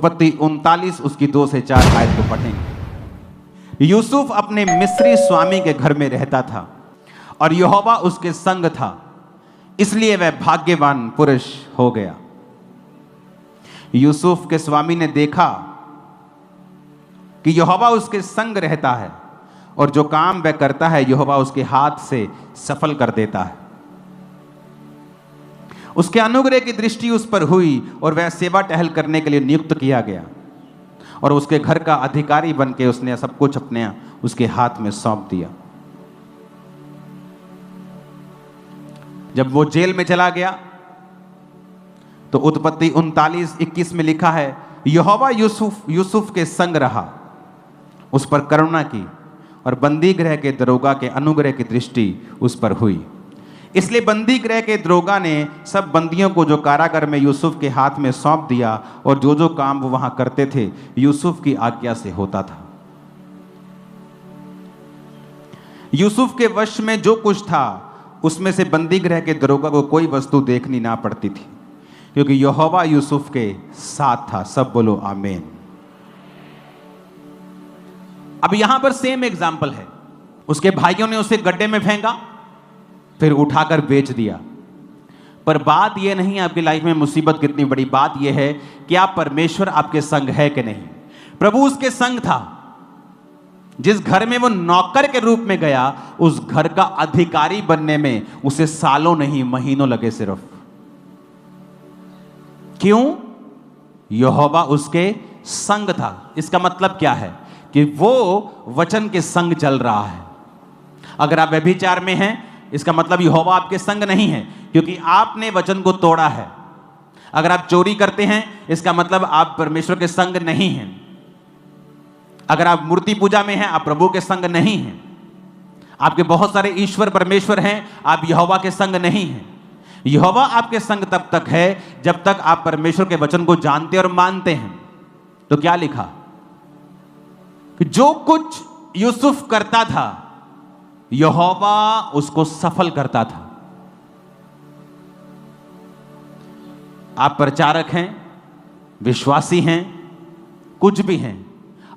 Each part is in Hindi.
उत्पत्ति 39 उसकी 2 से 4 आयत को पढ़ेंगे। यूसुफ अपने मिस्री स्वामी के घर में रहता था और यहोवा उसके संग था, इसलिए वह भाग्यवान पुरुष हो गया। यूसुफ के स्वामी ने देखा कि यहोवा उसके संग रहता है और जो काम वह करता है यहोवा उसके हाथ से सफल कर देता है। उसके अनुग्रह की दृष्टि उस पर हुई और वह सेवा टहल करने के लिए नियुक्त किया गया और उसके घर का अधिकारी बनके उसने सब कुछ अपने उसके हाथ में सौंप दिया। जब वो जेल में चला गया तो उत्पत्ति 39:21 में लिखा है, यहोवा यूसुफ के संग रहा, उस पर करुणा की और बंदी गृह के दरोगा के अनुग्रह की दृष्टि उस पर हुई। इसलिए बंदी गृह के दरोगा ने सब बंदियों को जो कारागार में यूसुफ के हाथ में सौंप दिया और जो जो काम वो वहां करते थे यूसुफ की आज्ञा से होता था। यूसुफ के वश में जो कुछ था उसमें से बंदी गृह के दरोगा को कोई वस्तु देखनी ना पड़ती थी, क्योंकि यहोवा यूसुफ के साथ था। सब बोलो आमीन। अब यहां पर सेम एग्जाम्पल है। उसके भाइयों ने उसे गड्ढे में फेंका, फिर उठाकर बेच दिया। पर बात यह नहीं, आपकी लाइफ में मुसीबत कितनी बड़ी, बात यह है कि आप परमेश्वर आपके संग है कि नहीं। प्रभु उसके संग था। जिस घर में वो नौकर के रूप में गया, उस घर का अधिकारी बनने में उसे सालों नहीं महीनों लगे सिर्फ। क्यों? यहोवा उसके संग था। इसका मतलब क्या है कि वो वचन के संग चल रहा है। अगर आप व्यभिचार में हैं, इसका मतलब यहोवा आपके संग नहीं है, क्योंकि आपने वचन को तोड़ा है। अगर आप चोरी करते हैं, इसका मतलब आप परमेश्वर के संग नहीं हैं। अगर आप मूर्ति पूजा में हैं, आप प्रभु के संग नहीं हैं। आपके बहुत सारे ईश्वर परमेश्वर हैं, आप यहोवा के संग नहीं हैं। यहोवा आपके संग तब तक है जब तक आप परमेश्वर के वचन को जानते और मानते हैं। तो क्या लिखा कि जो कुछ यूसुफ करता था यहोवा उसको सफल करता था। आप प्रचारक हैं, विश्वासी हैं, कुछ भी हैं,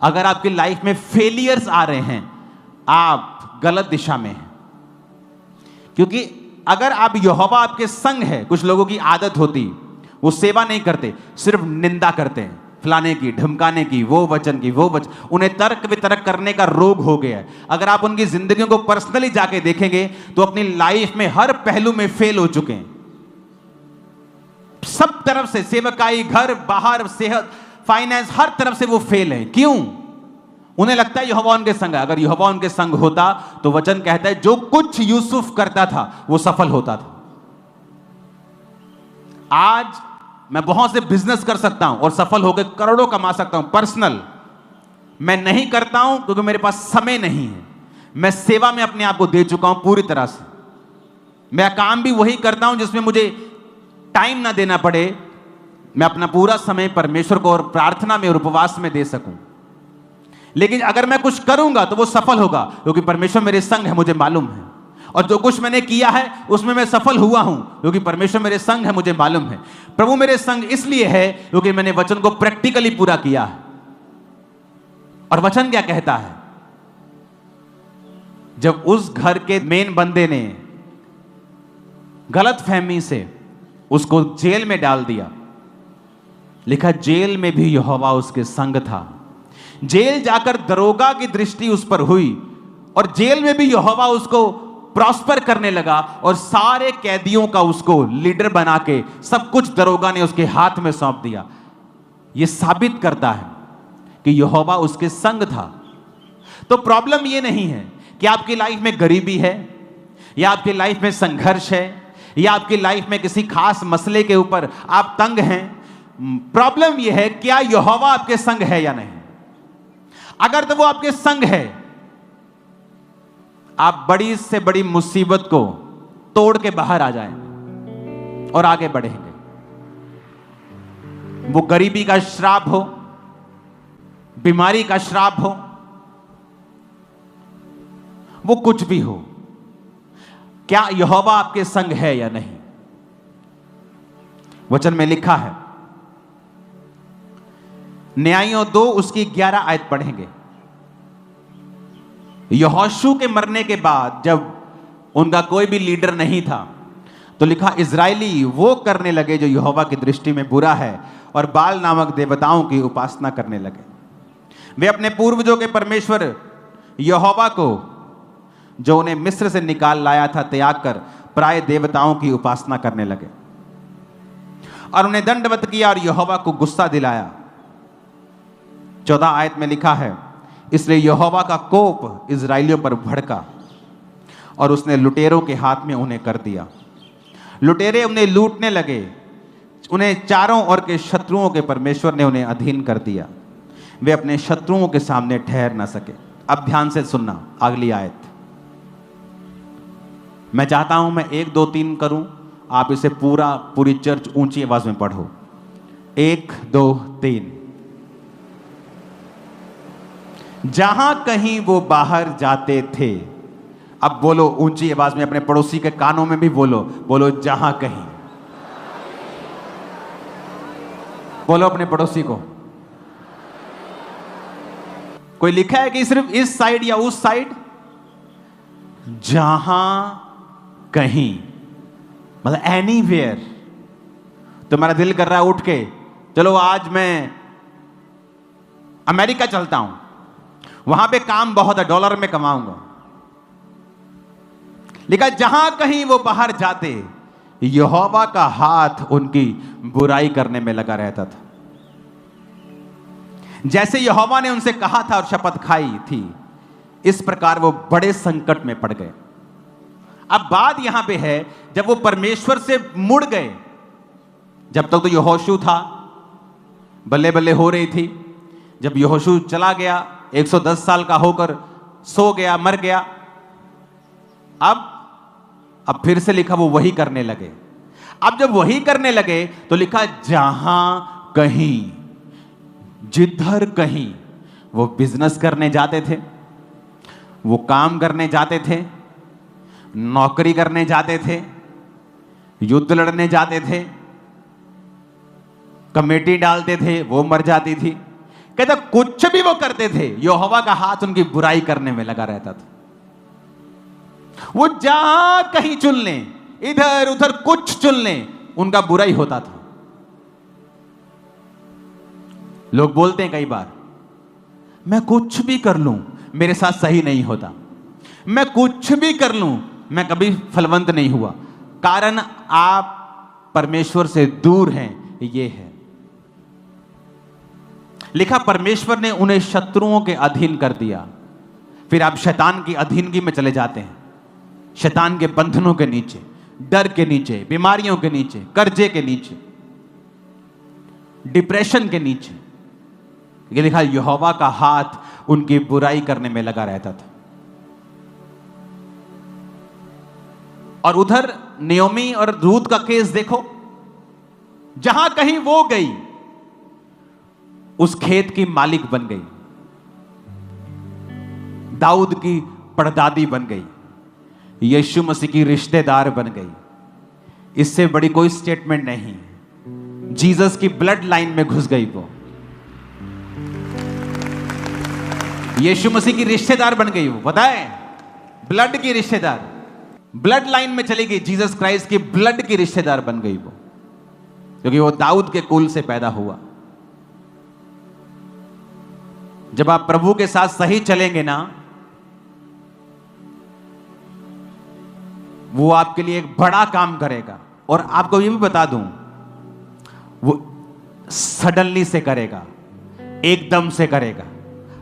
अगर आपकी लाइफ में फेलियर्स आ रहे हैं, आप गलत दिशा में हैं। क्योंकि अगर आप यहोवा आपके संग है, कुछ लोगों की आदत होती, वो सेवा नहीं करते, सिर्फ निंदा करते हैं, फलाने की, ढमकाने की, वो वचन की, वो वचन, उन्हें तर्क वितर्क करने का रोग हो गया है। अगर आप उनकी जिंदगियों को पर्सनली जाके देखेंगे तो अपनी लाइफ में हर पहलू में फेल हो चुके हैं। सब तरफ से, सेवकाई, घर बाहर, सेहत, फाइनेंस, हर तरफ से वो फेल है। क्यों? उन्हें लगता है यहोवा उनके संग है। अगर यहोवा उनके संग होता तो वचन कहता है जो कुछ यूसुफ करता था वो सफल होता था। आज मैं बहुत से बिजनेस कर सकता हूं और सफल होकर करोड़ों कमा सकता हूं, पर्सनल। मैं नहीं करता हूं क्योंकि मेरे पास समय नहीं है। मैं सेवा में अपने आप को दे चुका हूं पूरी तरह से। मैं काम भी वही करता हूं जिसमें मुझे टाइम ना देना पड़े। मैं अपना पूरा समय परमेश्वर को और प्रार्थना में और उपवास में दे सकूं। लेकिन अगर मैं कुछ करूंगा तो वो सफल होगा, क्योंकि परमेश्वर मेरे संग है, मुझे मालूम है। और जो कुछ मैंने किया है उसमें मैं सफल हुआ हूं, क्योंकि परमेश्वर मेरे संग है, मुझे मालूम है। प्रभु मेरे संग इसलिए है क्योंकि मैंने वचन को प्रैक्टिकली पूरा किया है। और वचन क्या कहता है? जब उस घर के मेन बंदे ने गलत फहमी से उसको जेल में डाल दिया, लिखा जेल में भी यहोवा उसके संग था। जेल जाकर दरोगा की दृष्टि उस पर हुई और जेल में भी यहोवा उसको प्रॉस्पर करने लगा और सारे कैदियों का उसको लीडर बना के सब कुछ दरोगा ने उसके हाथ में सौंप दिया। यह साबित करता है कि यहोवा उसके संग था। तो प्रॉब्लम यह नहीं है कि आपकी लाइफ में गरीबी है या आपकी लाइफ में संघर्ष है या आपकी लाइफ में किसी खास मसले के ऊपर आप तंग हैं। प्रॉब्लम यह है क्या यहोवा आपके संग है या नहीं। अगर तो वो आपके संग है, आप बड़ी से बड़ी मुसीबत को तोड़ के बाहर आ जाएंगे और आगे बढ़ेंगे। वो गरीबी का श्राप हो, बीमारी का श्राप हो, वो कुछ भी हो, क्या यहोवा आपके संग है या नहीं। वचन में लिखा है न्यायियों 2 उसकी 11 आयत पढ़ेंगे। यहोशू के मरने के बाद जब उनका कोई भी लीडर नहीं था, तो लिखा इजरायली वो करने लगे जो यहोवा की दृष्टि में बुरा है, और बाल नामक देवताओं की उपासना करने लगे। वे अपने पूर्वजों के परमेश्वर यहोवा को, जो उन्हें मिस्र से निकाल लाया था, त्याग कर प्राय देवताओं की उपासना करने लगे और उन्हें दंडवत किया और यहोवा को गुस्सा दिलाया। 14 आयत में लिखा है, इसलिए यहोवा का कोप इजराइलियों पर भड़का और उसने लुटेरों के हाथ में उन्हें कर दिया। लुटेरे उन्हें लूटने लगे, उन्हें चारों ओर के शत्रुओं के परमेश्वर ने उन्हें अधीन कर दिया। वे अपने शत्रुओं के सामने ठहर न सके। अब ध्यान से सुनना अगली आयत। मैं चाहता हूं मैं 1 2 3 करूं, आप इसे पूरी चर्च ऊंची आवाज में पढ़ो। 1 2 3। जहां कहीं वो बाहर जाते थे, अब बोलो ऊंची आवाज में, अपने पड़ोसी के कानों में भी बोलो, बोलो जहां कहीं। बोलो अपने पड़ोसी को। कोई लिखा है कि सिर्फ इस साइड या उस साइड? जहां कहीं, मतलब एनीवेयर। तुम्हारा दिल कर रहा है उठ के, चलो आज मैं अमेरिका चलता हूं, वहां पे काम बहुत है, डॉलर में कमाऊंगा। लिखा जहां कहीं वो बाहर जाते, यहोवा का हाथ उनकी बुराई करने में लगा रहता था। जैसे यहोवा ने उनसे कहा था और शपथ खाई थी, इस प्रकार वो बड़े संकट में पड़ गए। अब बात यहां पे है, जब वो परमेश्वर से मुड़ गए, जब तक तो यहोशू था, बल्ले बल्ले हो रही थी। जब यहोशू चला गया, 110 साल का होकर सो गया, मर गया, अब फिर से लिखा वो वही करने लगे। अब जब वही करने लगे तो लिखा जहां कहीं, जिधर कहीं वो बिजनेस करने जाते थे, वो काम करने जाते थे, नौकरी करने जाते थे, युद्ध लड़ने जाते थे, कमेटी डालते थे, वो मर जाती थी। कहता कुछ भी वो करते थे, यहोवा का हाथ उनकी बुराई करने में लगा रहता था। वो जहां कहीं चुन लें, इधर उधर कुछ चुन लें, उनका बुरा ही होता था। लोग बोलते हैं कई बार, मैं कुछ भी कर लूं मेरे साथ सही नहीं होता, मैं कुछ भी कर लूं मैं कभी फलवंत नहीं हुआ। कारण आप परमेश्वर से दूर हैं, ये है। लिखा परमेश्वर ने उन्हें शत्रुओं के अधीन कर दिया। फिर आप शैतान की अधीनगी में चले जाते हैं, शैतान के बंधनों के नीचे, डर के नीचे, बीमारियों के नीचे, कर्जे के नीचे, डिप्रेशन के नीचे। ये लिखा यहोवा का हाथ उनकी बुराई करने में लगा रहता था। और उधर नियोमी और रूत का केस देखो, जहां कहीं वो गई उस खेत की मालिक बन गई, दाऊद की परदादी बन गई, यीशु मसीह की रिश्तेदार बन गई। इससे बड़ी कोई स्टेटमेंट नहीं। जीसस की ब्लड लाइन में घुस गई, वो यीशु मसीह की रिश्तेदार बन गई। वो पता है, ब्लड की रिश्तेदार, ब्लड लाइन में चली गई, जीसस क्राइस्ट की ब्लड की रिश्तेदार बन गई वो, क्योंकि वो दाऊद के कुल से पैदा हुआ। जब आप प्रभु के साथ सही चलेंगे ना, वो आपके लिए एक बड़ा काम करेगा। और आपको ये भी बता दूं, वो सडनली से करेगा, एकदम से करेगा,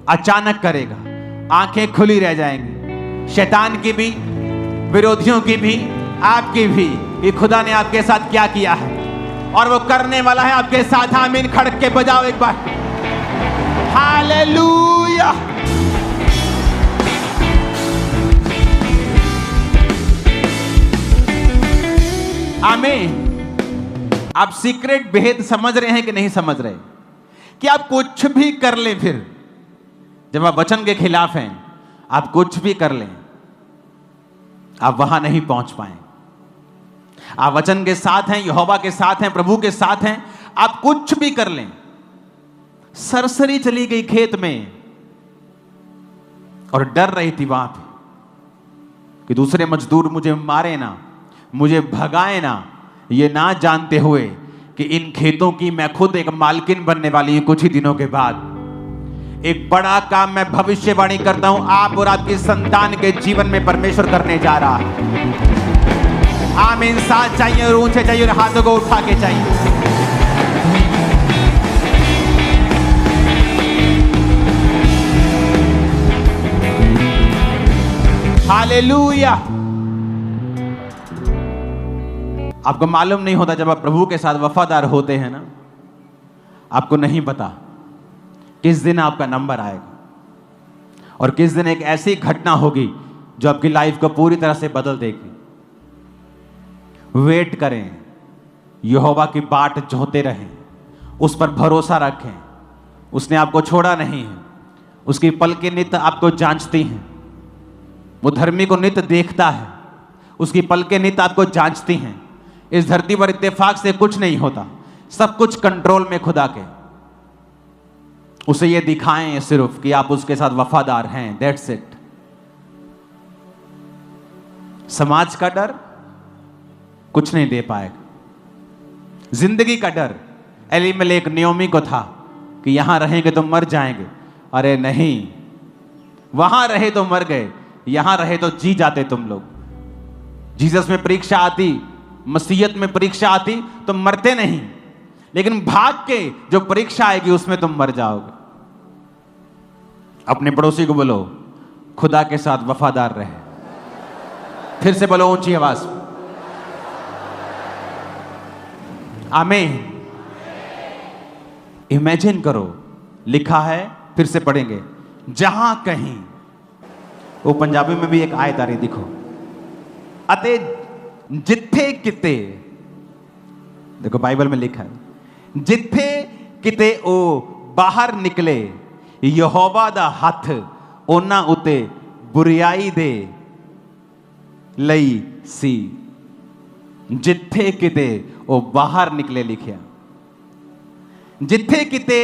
अचानक करेगा। आंखें खुली रह जाएंगी, शैतान की भी, विरोधियों की भी, आपकी भी, कि खुदा ने आपके साथ क्या किया है और वो करने वाला है आपके साथ। आमीन खड़क के बजाओ एक बार, हालेलुया। आमीन। आप सीक्रेट भेद समझ रहे हैं कि नहीं समझ रहे? कि आप कुछ भी कर लें, फिर जब आप वचन के खिलाफ हैं, आप कुछ भी कर लें, आप वहां नहीं पहुंच पाए। आप वचन के साथ हैं, यहोवा के साथ हैं, प्रभु के साथ हैं, आप कुछ भी कर लें, सरसरी चली गई खेत में और डर रही थी वहां पे कि दूसरे मजदूर मुझे मारे ना, मुझे भगाए ना, ये ना जानते हुए कि इन खेतों की मैं खुद एक मालकिन बनने वाली हूं कुछ ही दिनों के बाद। एक बड़ा काम मैं भविष्यवाणी करता हूं आप और आपकी संतान के जीवन में परमेश्वर करने जा रहा है। आमीन। साथ चाहिए और ऊंचे चाहिए और हाथों को उठा के चाहिए। हालेलुया। आपको मालूम नहीं होता जब आप प्रभु के साथ वफादार होते हैं ना, आपको नहीं पता किस दिन आपका नंबर आएगा और किस दिन एक ऐसी घटना होगी जो आपकी लाइफ को पूरी तरह से बदल देगी। वेट करें, यहोवा की बाट जोहते रहें, उस पर भरोसा रखें। उसने आपको छोड़ा नहीं है, उसकी पलकें नित्य आपको जांचती हैं। वो धर्मी को नित्य देखता है, उसकी पलकें नित्य आपको जांचती हैं। इस धरती पर इत्तेफाक से कुछ नहीं होता, सब कुछ कंट्रोल में खुदा के। उसे ये दिखाएं सिर्फ कि आप उसके साथ वफादार हैं, दैट्स इट। समाज का डर कुछ नहीं दे पाएगा। जिंदगी का डर एलीमेलेक नियोमी को था कि यहां रहेंगे तो मर जाएंगे। अरे नहीं, वहां रहे तो मर गए, यहां रहे तो जी जाते तुम लोग। जीसस में परीक्षा आती, मसीहत में परीक्षा आती तो मरते नहीं, लेकिन भाग के जो परीक्षा आएगी उसमें तुम मर जाओगे। अपने पड़ोसी को बोलो खुदा के साथ वफादार रहे। फिर से बोलो ऊंची आवाज, आमीन। इमेजिन करो, लिखा है, फिर से पढ़ेंगे, जहां कहीं, वो पंजाबी में भी एक आयत आ रही, देखो, अते जिथे किते, देखो बाइबल में लिखा है, जिथे किते ओ बाहर निकले यहोवा दा हथ ओना उते बुरियाई दे लई सी। जिथे किते ओ बाहर निकले लिखिया, जिथे किते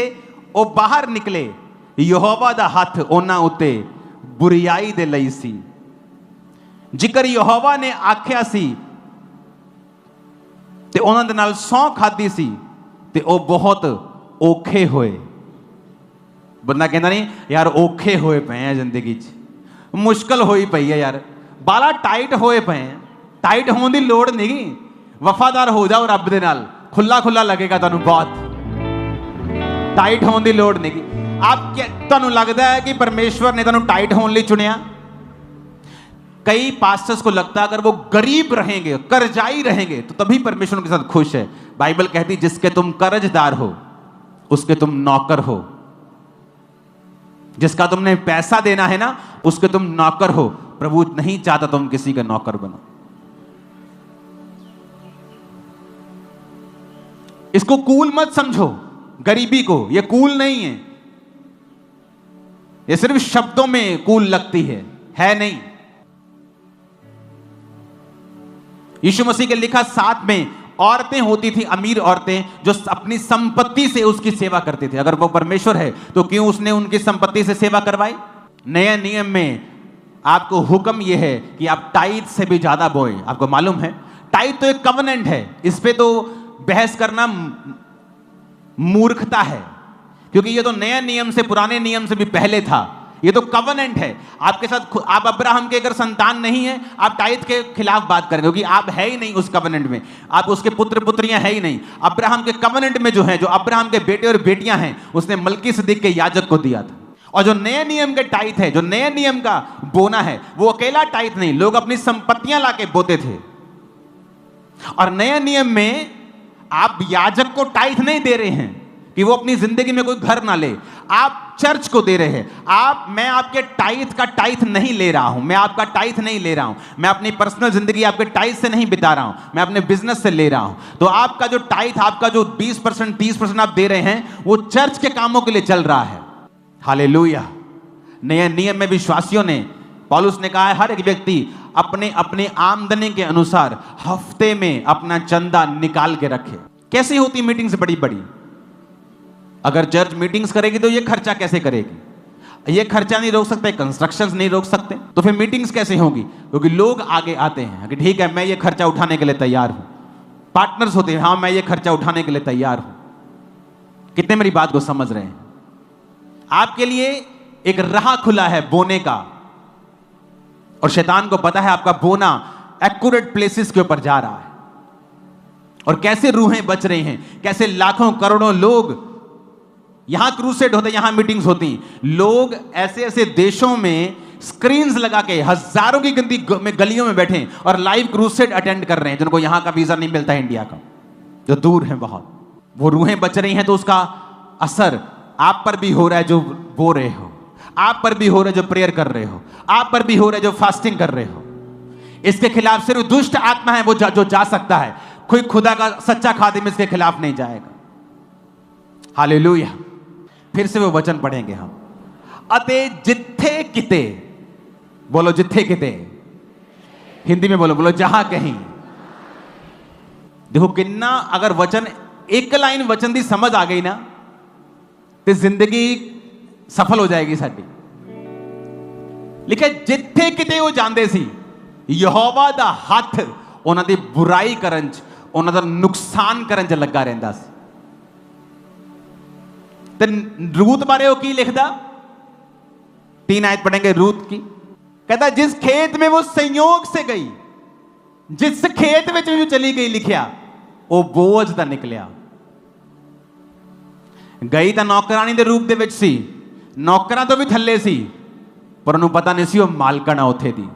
ओ बाहर निकले यहोवा दा हथ ओना उते बुरियाई दे लई सी। जिकर यहोवा ने आख्या सी ते ਉਹਨਾਂ ਦੇ ਨਾਲ ਸਹੁੰ ਖਾਦੀ ਸੀ ਤੇ ਉਹ ਬਹੁਤ ਔਖੇ ਹੋਏ। ਬੰਦਾ ਕਹਿੰਦਾ ਨਹੀਂ ਯਾਰ ਔਖੇ ਹੋਏ ਪਏ ਆ ਜ਼ਿੰਦਗੀ 'ਚ, ਮੁਸ਼ਕਲ ਹੋਈ ਪਈ ਹੈ ਯਾਰ, ਬਾਲਾ ਟਾਈਟ ਹੋਏ ਪਏ ਆ। ਟਾਈਟ ਹੋਣ ਦੀ ਲੋੜ ਨਹੀਂਗੀ, ਵਫਾਦਾਰ ਹੋ ਜਾਓ ਰੱਬ ਦੇ ਨਾਲ, ਖੁੱਲਾ ਖੁੱਲਾ ਲੱਗੇਗਾ ਤੁਹਾਨੂੰ ਬਹੁਤ। ਟਾਈਟ ਹੋਣ ਦੀ ਲੋੜ ਨਹੀਂਗੀ। आप ਤੁਹਾਨੂੰ लगता है कि परमेश्वर ने ਤੁਹਾਨੂੰ टाइट होने लिए चुनिया? कई पास्टर्स को लगता है अगर वो गरीब रहेंगे, कर्जाई रहेंगे तो तभी परमेश्वर उनके साथ खुश है। बाइबल कहती जिसके तुम कर्जदार हो उसके तुम नौकर हो, जिसका तुमने पैसा देना है ना उसके तुम नौकर हो। प्रभु नहीं चाहता तुम किसी का नौकर बनो। इसको कूल मत समझो, गरीबी को, यह कूल नहीं है। यह सिर्फ शब्दों में कूल लगती है नहीं। यीशु मसीह के लिखा 7 में औरतें होती थी, अमीर औरतें, जो अपनी संपत्ति से उसकी सेवा करते थे। अगर वो परमेश्वर है तो क्यों उसने उनकी संपत्ति से सेवा करवाई? नए नियम में आपको हुक्म यह है कि आप टाइट से भी ज्यादा बोएं। आपको मालूम है टाइट तो एक कवनेंट है, इस पे तो बहस करना मूर्खता है, क्योंकि ये तो नए नियम से, पुराने नियम से भी पहले था। ये तो कवनेंट है आपके साथ। आप अब्राहम के अगर संतान नहीं है, आप टाइट के खिलाफ बात करेंगे क्योंकि आप है ही नहीं उस कवनेंट में, आप उसके पुत्र पुत्रियां है ही नहीं। अब्राहम के कवनेंट में जो है, जो अब्राहम के बेटे और बेटियां हैं, उसने मल्कीसदिक के याजक को दिया था। और जो नए नियम के टाइट है, जो नए नियम का बोना है, वो अकेला टाइट नहीं, लोग अपनी संपत्तियां लाके बोते थे। और नए नियम में आप याजक को टाइट नहीं दे रहे हैं कि वो अपनी जिंदगी में कोई घर ना ले, आप चर्च को दे रहे हैं। मैं आपके टाइथ का टाइथ नहीं ले रहा हूं, मैं आपका टाइथ नहीं ले रहा हूं, मैं अपनी पर्सनल जिंदगी आपके टाइथ से नहीं बिता रहा हूं, मैं अपने बिजनेस से ले रहा हूं। तो आपका जो टाइथ, आपका जो 20% 30% आप दे रहे हैं, वो चर्च के कामों के लिए चल रहा है। हालेलुया। नए नियम में विश्वासियों ने, पौलुस ने कहा है, हर एक व्यक्ति अपने अपने आमदनी के अनुसार हफ्ते में अपना चंदा निकाल के रखे। कैसी होती मीटिंग्स बड़ी बड़ी? अगर चर्च मीटिंग्स करेगी तो ये खर्चा कैसे करेगी? ये खर्चा नहीं रोक सकते, कंस्ट्रक्शंस नहीं रोक सकते, तो फिर मीटिंग्स कैसे होंगी? क्योंकि लोग आगे आते हैं कि ठीक है मैं ये खर्चा उठाने के लिए तैयार हूं। पार्टनर्स होते हैं, हाँ मैं ये खर्चा उठाने के लिए तैयार हूं। कितने मेरी बात को समझ रहे हैं? आपके लिए एक राह खुला है बोने का, और शैतान को पता है आपका बोना एक्यूरेट प्लेसेस के ऊपर जा रहा है, और कैसे रूहें बच रही हैं, कैसे लाखों करोड़ों लोग यहां क्रूसेड होते, यहां मीटिंग्स होती, लोग ऐसे ऐसे देशों में स्क्रीन्स लगा के हजारों की गिनती में गलियों में बैठे और लाइव क्रूसेड अटेंड कर रहे हैं, जिनको यहां का वीजा नहीं मिलता है, इंडिया का, जो दूर है बहुत। वो रूहें बच रही हैं, तो उसका असर आप पर भी हो रहा है जो बो रहे हो, आप पर भी हो रहा है जो प्रेयर कर रहे हो, आप पर भी हो रहा है जो फास्टिंग कर रहे हो। इसके खिलाफ सिर्फ दुष्ट आत्मा है वो जो जा सकता है, कोई खुदा का सच्चा खादिम इसके खिलाफ नहीं जाएगा। हालेलुया। फिर से वो वचन पढ़ेंगे हम। अते जिथे किते, बोलो जिथे किते, हिंदी में बोलो, बोलो जहां कहीं। देखो किन्ना, अगर वचन एक लाइन वचन दी समझ आ गई ना, तो जिंदगी सफल हो जाएगी साडी। लिखे जिथे किते वो जांदे सी, यहोवा दा हथ उन्हां दी बुराई करन च, उन्हां दा नुकसान करन च लगा रहिंदा सी। ते रूत बारे वो की लिखदा? 3 आयत पढ़ेंगे रूत की। कहता जिस खेत में वो संयोग से गई, जिस खेत में जो चली गई, लिखिया वो बोझ दा निकलिया। गई तो नौकरानी दे रूप दे विच सी, नौकरां तो भी थल्ले सी, पर उन्होंने पता नहीं सी वो मालकना उत्थे दी।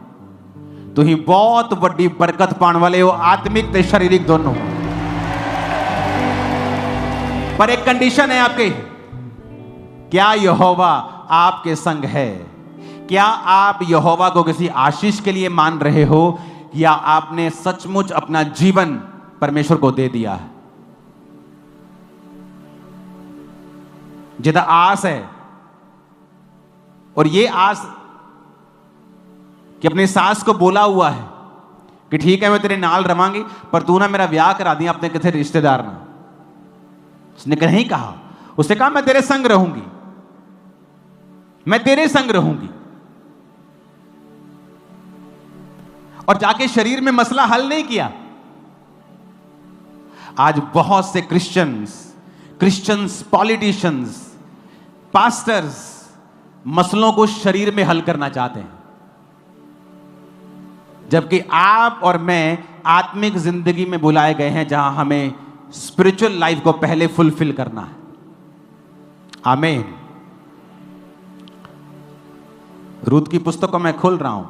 तुही बहुत वड्डी बरकत पाने वाले हो, आत्मिक ते शारीरिक दोनों। पर एक कंडीशन है आपके, क्या यहोवा आपके संग है? क्या आप यहोवा को किसी आशीष के लिए मान रहे हो, या आपने सचमुच अपना जीवन परमेश्वर को दे दिया है? जिदा आस है, और ये आस कि अपनी सास को बोला हुआ है कि ठीक है मैं तेरे नाल रवांगी, पर तू ना मेरा ब्याह करा दिया अपने किसी रिश्तेदार ना। उसने नहीं कहा, उसने कहा मैं तेरे संग रहूंगी, मैं तेरे संग रहूंगी। और जाके शरीर में मसला हल नहीं किया। आज बहुत से क्रिश्चियंस पॉलिटिशियंस, पास्टर्स मसलों को शरीर में हल करना चाहते हैं, जबकि आप और मैं आत्मिक जिंदगी में बुलाए गए हैं, जहां हमें स्पिरिचुअल लाइफ को पहले फुलफिल करना है। आमीन। रूत की पुस्तक को मैं खोल रहा हूं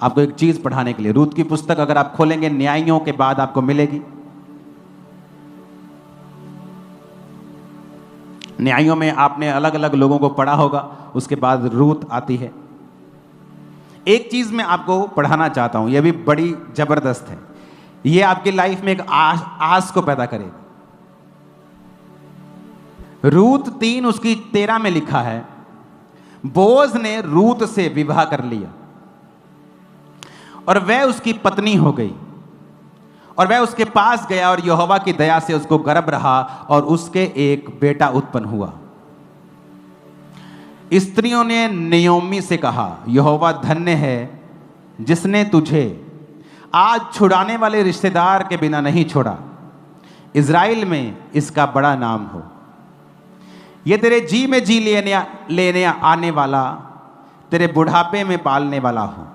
आपको एक चीज पढ़ाने के लिए। रूत की पुस्तक अगर आप खोलेंगे, न्यायों के बाद आपको मिलेगी। न्यायों में आपने अलग अलग लोगों को पढ़ा होगा, उसके बाद रूत आती है। एक चीज मैं आपको पढ़ाना चाहता हूं, यह भी बड़ी जबरदस्त है, यह आपकी लाइफ में एक आस को पैदा करेगा। रूत 3 उसकी 13 में लिखा है, बोaz ने रूत से विवाह कर लिया और वह उसकी पत्नी हो गई, और वह उसके पास गया और यहोवा की दया से उसको गर्भ रहा और उसके एक बेटा उत्पन्न हुआ। स्त्रियों ने नयोमी से कहा, यहोवा धन्य है जिसने तुझे आज छुड़ाने वाले रिश्तेदार के बिना नहीं छोड़ा, इज़राइल में इसका बड़ा नाम हो। यह तेरे जी में जी लेने आने वाला, तेरे बुढ़ापे में पालने वाला हो,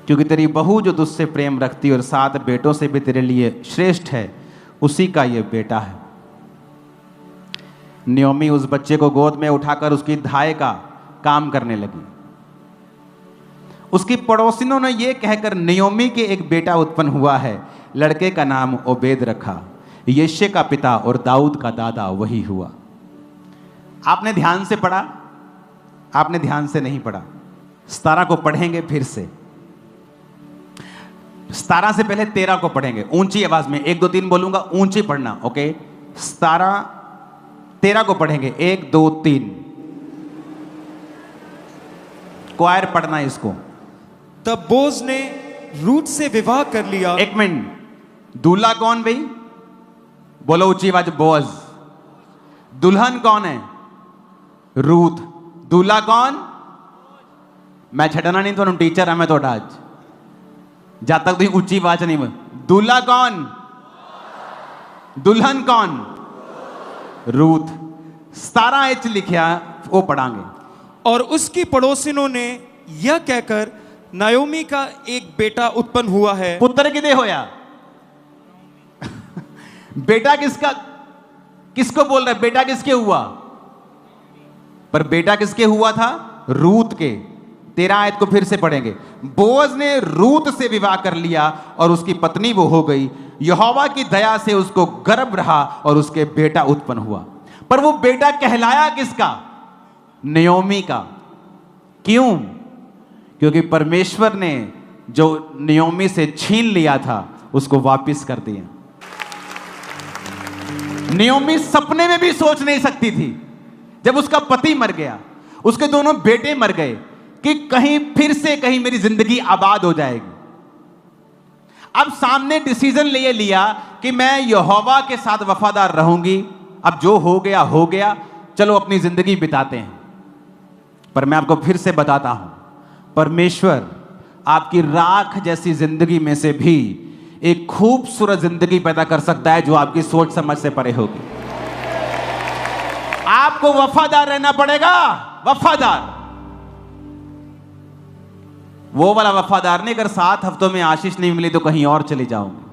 क्योंकि तेरी बहू जो तुझसे प्रेम रखती और 7 बेटों से भी तेरे लिए श्रेष्ठ है, उसी का यह बेटा है। नयोमी उस बच्चे को गोद में उठाकर उसकी धाय का काम करने लगी। उसकी पड़ोसिनों ने यह कहकर नयोमी के एक बेटा उत्पन्न हुआ है, लड़के का नाम ओबेद रखा। यिशै का पिता और दाऊद का दादा वही हुआ। आपने ध्यान से पढ़ा? आपने ध्यान से नहीं पढ़ा। 17 को पढ़ेंगे फिर से। 17 से पहले 13 को पढ़ेंगे ऊंची आवाज में। 1 2 3 बोलूंगा, ऊंची पढ़ना, ओके? 13 को पढ़ेंगे। 1 2 3 क्वायर पढ़ना इसको। तब बोaz ने रूत से विवाह कर लिया। 1 मिनट, दूल्हा कौन भाई? बोलो ऊंची आवाज, बोअज। दुल्हन कौन है? रूथ। दूल्हा कौन? मैं छड़ना नहीं, तो टीचर है मैं थोड़ा आज, जब तक तुम ऊंची आवाज नहीं बोल। दूल्हा कौन? दुल्हन कौन? रूथ। 17 लिखिया, वो पढ़ांगे। और उसकी पड़ोसिनों ने यह कहकर, नायोमी का एक बेटा उत्पन्न हुआ है। पुत्र किदे होया? बेटा किसका? किसको बोल रहा है? बेटा किसके हुआ? पर बेटा किसके हुआ था? रूत के। 13 आयत को फिर से पढ़ेंगे। बोअज ने रूत से विवाह कर लिया और उसकी पत्नी वो हो गई। यहोवा की दया से उसको गर्भ रहा और उसके बेटा उत्पन्न हुआ। पर वो बेटा कहलाया किसका? नयोमी का। क्यों? क्योंकि परमेश्वर ने जो नयोमी से छीन लिया था उसको वापस कर दिया। नयोमी सपने में भी सोच नहीं सकती थी, जब उसका पति मर गया, उसके दोनों बेटे मर गए, कि कहीं फिर से कहीं मेरी जिंदगी आबाद हो जाएगी। अब सामने डिसीजन ले लिया कि मैं यहोवा के साथ वफादार रहूंगी। अब जो हो गया हो गया, चलो अपनी जिंदगी बिताते हैं। पर मैं आपको फिर से बताता हूं, परमेश्वर आपकी राख जैसी जिंदगी में से भी एक खूबसूरत जिंदगी पैदा कर सकता है, जो आपकी सोच समझ से परे होगी। आपको वफादार रहना पड़ेगा। वफादार, वो वाला वफादार नहीं, अगर 7 हफ्तों में आशीष नहीं मिली तो कहीं और चली जाऊंगी।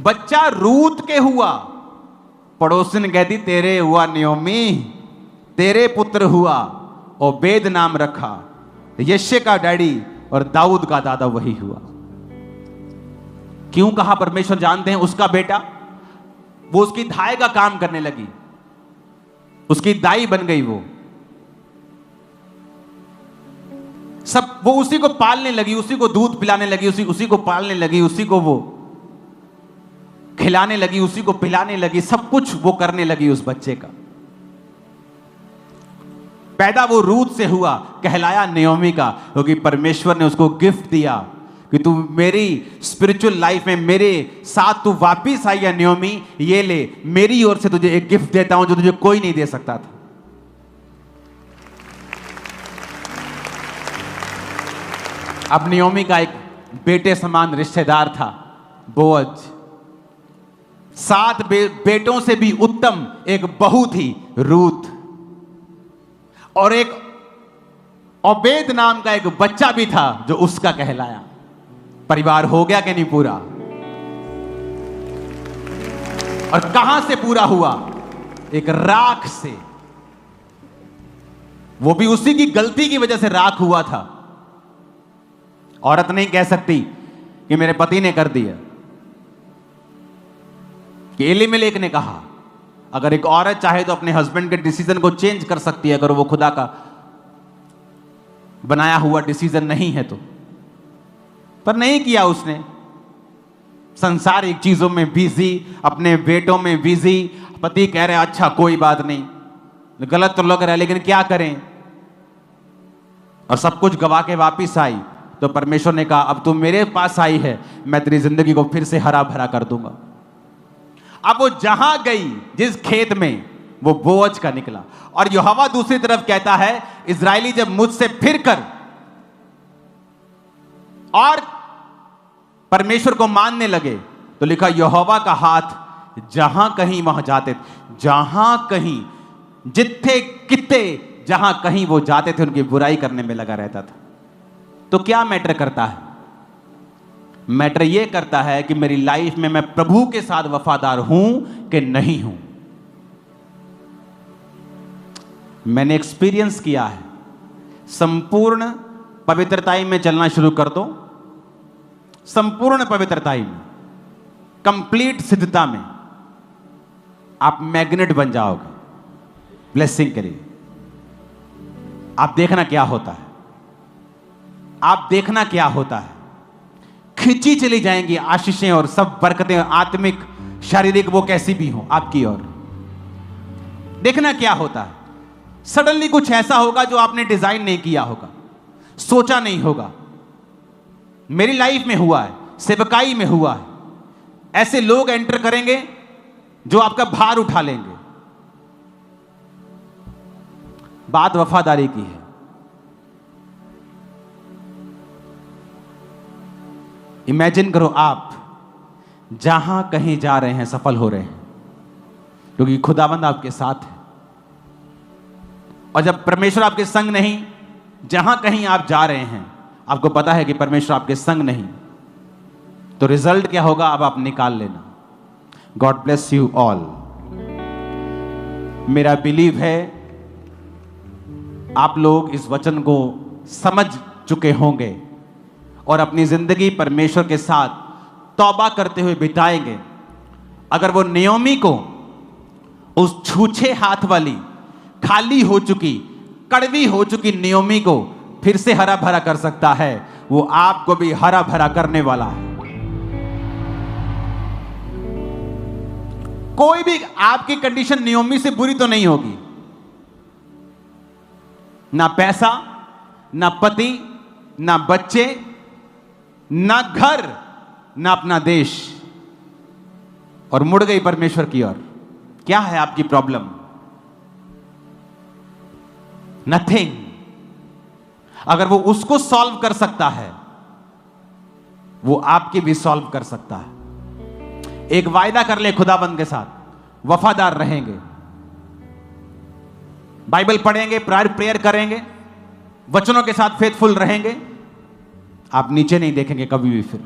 बच्चा रूत के हुआ, पड़ोसन कहती तेरे हुआ नयोमी, तेरे पुत्र हुआ, ओबेद नाम रखा। यश्य का डैडी और दाऊद का दादा वही हुआ। क्यों कहा? परमेश्वर जानते हैं उसका बेटा, वो उसकी धाय का काम करने लगी, उसकी दाई बन गई। वो सब, वो उसी को पालने लगी, उसी को दूध पिलाने लगी, उसी को पालने लगी, उसी को वो खिलाने लगी, उसी को पिलाने लगी, सब कुछ वो करने लगी उस बच्चे का। पैदा वो रूत से हुआ, कहलाया नयोमी का, क्योंकि परमेश्वर ने उसको गिफ्ट दिया कि तू मेरी स्पिरिचुअल लाइफ में मेरे साथ तू वापिस आई है नयोमी, ये ले, मेरी ओर से तुझे एक गिफ्ट देता हूं जो तुझे कोई नहीं दे सकता था। अब नयोमी का एक बेटे समान रिश्तेदार था, बोअज। 7 बेटों से भी उत्तम एक बहू थी, रूत। और एक ओबेद नाम का एक बच्चा भी था जो उसका कहलाया। परिवार हो गया कि नहीं पूरा? और कहां से पूरा हुआ? एक राख से। वो भी उसी की गलती की वजह से राख हुआ था। औरत नहीं कह सकती कि मेरे पति ने कर दिया। कि एलीमेलेक ने कहा, अगर एक औरत चाहे तो अपने हस्बैंड के डिसीजन को चेंज कर सकती है, अगर वो खुदा का बनाया हुआ डिसीजन नहीं है तो। पर नहीं किया उसने। संसारिक चीजों में बिजी, अपने बेटों में बिजी। पति कह रहे अच्छा कोई बात नहीं, गलत तो लग रहा है लेकिन क्या करें, और सब कुछ गवा के वापिस आई। तो परमेश्वर ने कहा अब तुम मेरे पास आई है, मैं तेरी जिंदगी को फिर से हरा भरा कर दूंगा। अब वो जहां गई, जिस खेत में, वो बोअज का निकला। और यहोवा दूसरी तरफ कहता है, इजरायली जब मुझसे फिर कर और परमेश्वर को मानने लगे, तो लिखा यहोवा का हाथ जहां कहीं वहां जाते, जहां कहीं, जिथे किते, जहां कहीं वो जाते थे उनकी बुराई करने में लगा रहता था। तो क्या मैटर करता है? मैटर यह करता है कि मेरी लाइफ में मैं प्रभु के साथ वफादार हूं कि नहीं हूं। मैंने एक्सपीरियंस किया है, संपूर्ण पवित्रताई में चलना शुरू कर दो, संपूर्ण पवित्रताई में, कंप्लीट सिद्धता में, आप मैग्नेट बन जाओगे ब्लेसिंग के लिए। आप देखना क्या होता है, आप देखना क्या होता है, खिंची चली जाएंगी आशीषें और सब बरकतें, आत्मिक शारीरिक वो कैसी भी हो आपकी ओर। देखना क्या होता है, सडनली कुछ ऐसा होगा जो आपने डिजाइन नहीं किया होगा, सोचा नहीं होगा। मेरी लाइफ में हुआ है, सेवकाई में हुआ है। ऐसे लोग एंटर करेंगे जो आपका भार उठा लेंगे। बात वफादारी की है। इमेजिन करो आप जहां कहीं जा रहे हैं सफल हो रहे हैं, क्योंकि खुदाबंद आपके साथ है। और जब परमेश्वर आपके संग नहीं, जहां कहीं आप जा रहे हैं आपको पता है कि परमेश्वर आपके संग नहीं, तो रिजल्ट क्या होगा अब आप निकाल लेना। God bless you all. मेरा बिलीव है आप लोग इस वचन को समझ चुके होंगे और अपनी जिंदगी परमेश्वर के साथ तौबा करते हुए बिताएंगे। अगर वो नयोमी को, उस छूछे हाथ वाली, खाली हो चुकी, कड़वी हो चुकी नयोमी को फिर से हरा भरा कर सकता है, वो आपको भी हरा भरा करने वाला है। कोई भी आपकी कंडीशन नयोमी से बुरी तो नहीं होगी। ना पैसा, ना पति, ना बच्चे, ना घर, ना अपना देश, और मुड़ गई परमेश्वर की ओर। क्या है आपकी प्रॉब्लम? नथिंग। अगर वो उसको सॉल्व कर सकता है, वो आपकी भी सॉल्व कर सकता है। एक वायदा कर ले खुदाबंद के साथ, वफादार रहेंगे, बाइबल पढ़ेंगे, प्रेयर करेंगे, वचनों के साथ फेथफुल रहेंगे, आप नीचे नहीं देखेंगे कभी भी फिर।